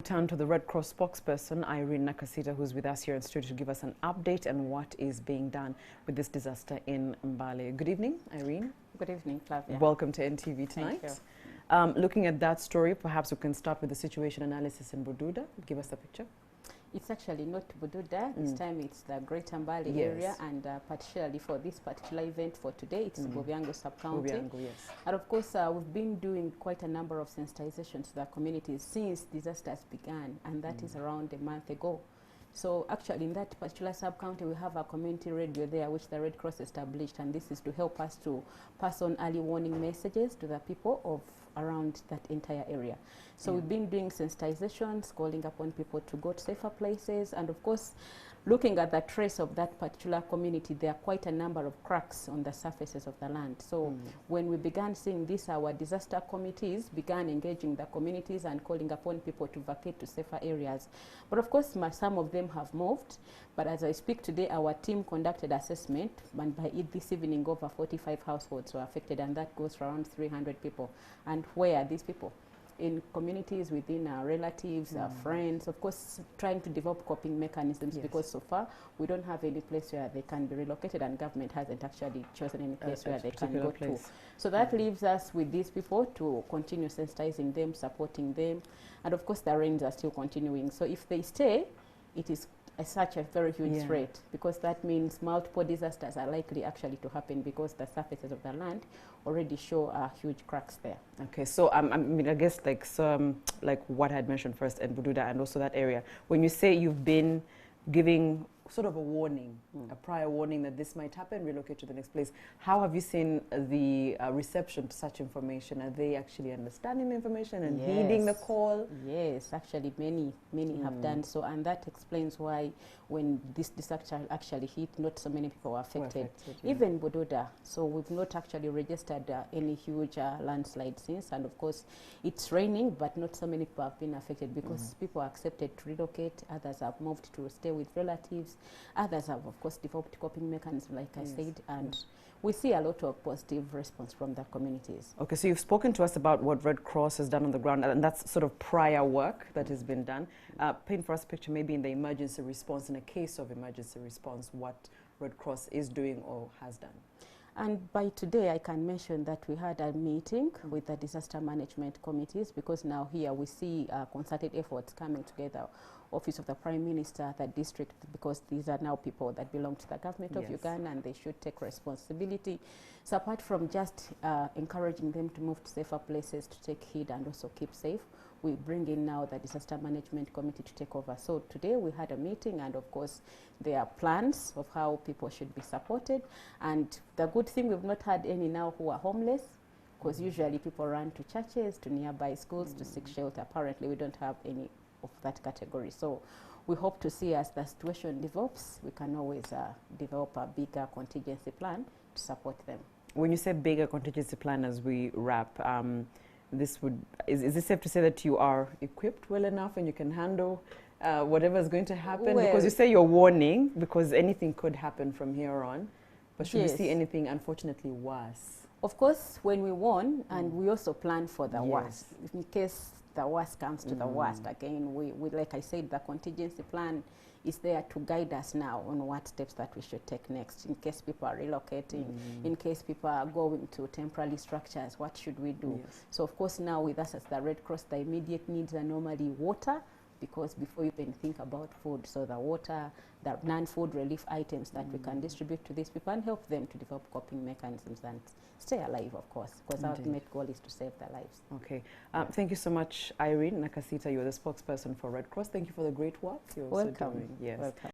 turn to the Red Cross spokesperson, Irene Nakasita, who's with us here in studio to give us an update on what is being done with this disaster in Mbale. Good evening, Irene. Good evening, Flavia. Welcome to NTV tonight. Thank you. Looking at that story, perhaps we can start with the situation analysis in Bududa. Give us the picture. It's actually not Bududa. This time it's the Greater Mbale area, and particularly for this particular event for today, it's Buvyango sub-county. Yes. And of course, we've been doing quite a number of sensitization to the communities since disasters began, and that is around a month ago. So actually in that particular sub-county, we have a community radio there which the Red Cross established, and this is to help us to pass on early warning messages to the people of around that entire area. So we've been doing sensitizations, calling upon people to go to safer places, and of course looking at the trace of that particular community, there are quite a number of cracks on the surfaces of the land. So when we began seeing this, our disaster committees began engaging the communities and calling upon people to vacate to safer areas. But of course, some of them have moved. But as I speak today, our team conducted assessment, and by this evening, over 45 households were affected, and that goes for around 300 people. And where are these people? In communities, within our relatives, our friends, of course, trying to develop coping mechanisms, because so far we don't have any place where they can be relocated, and government hasn't actually chosen any place where they can go to. So that leaves us with these people to continue sensitizing them, supporting them, and of course the rains are still continuing. So if they stay, it is such a very huge threat, because that means multiple disasters are likely actually to happen, because the surfaces of the land already show huge cracks there. Okay, so I mean, I guess like like what I had mentioned first in Bududa and also that area, when you say you've been giving sort of a warning, a prior warning that this might happen, relocate to the next place, how have you seen the reception to such information? Are they actually understanding the information and heeding the call? Yes, actually many have done so, and that explains why when this disaster actually hit, not so many people were affected. Even Bududa, so we've not actually registered any huge landslide since, and of course it's raining, but not so many people have been affected, because people are accepted to relocate, others have moved to stay with relatives, others have, of course, developed coping mechanisms, like I said, and we see a lot of positive response from the communities. Okay, so you've spoken to us about what Red Cross has done on the ground, and that's sort of prior work that has been done. Paint for us a picture, maybe in the emergency response, in a case of emergency response, what Red Cross is doing or has done. And by today, I can mention that we had a meeting with the disaster management committees, because now here we see concerted efforts coming together, Office of the Prime Minister, the district, because these are now people that belong to the government of Uganda, and they should take responsibility. So apart from just encouraging them to move to safer places, to take heed and also keep safe, we bring in now the disaster management committee to take over. So today we had a meeting, and of course there are plans of how people should be supported. And the good thing, we've not had any now who are homeless, because usually people run to churches, to nearby schools to seek shelter. Apparently we don't have any of that category. So we hope to see, as the situation develops, we can always develop a bigger contingency plan to support them. When you say bigger contingency plan, as we wrap, is it safe to say that you are equipped well enough and you can handle whatever is going to happen? Well, because you say you're warning, because anything could happen from here on. But should we see anything, unfortunately, worse? Of course, when we warn, and we also plan for the worst, in case the worst comes to the worst. Again, we, like I said, the contingency plan is there to guide us now on what steps that we should take next, in case people are relocating, in case people are going to temporary structures, what should we do? So of course now with us as the Red Cross, the immediate needs are normally water, because before you even think about food, so the water, the non-food relief items that we can distribute to these people and help them to develop coping mechanisms and stay alive, of course, because our ultimate goal is to save their lives. Okay. Thank you so much, Irene Nakasita. You're the spokesperson for Red Cross. Thank you for the great work you're also doing. Yes. Welcome.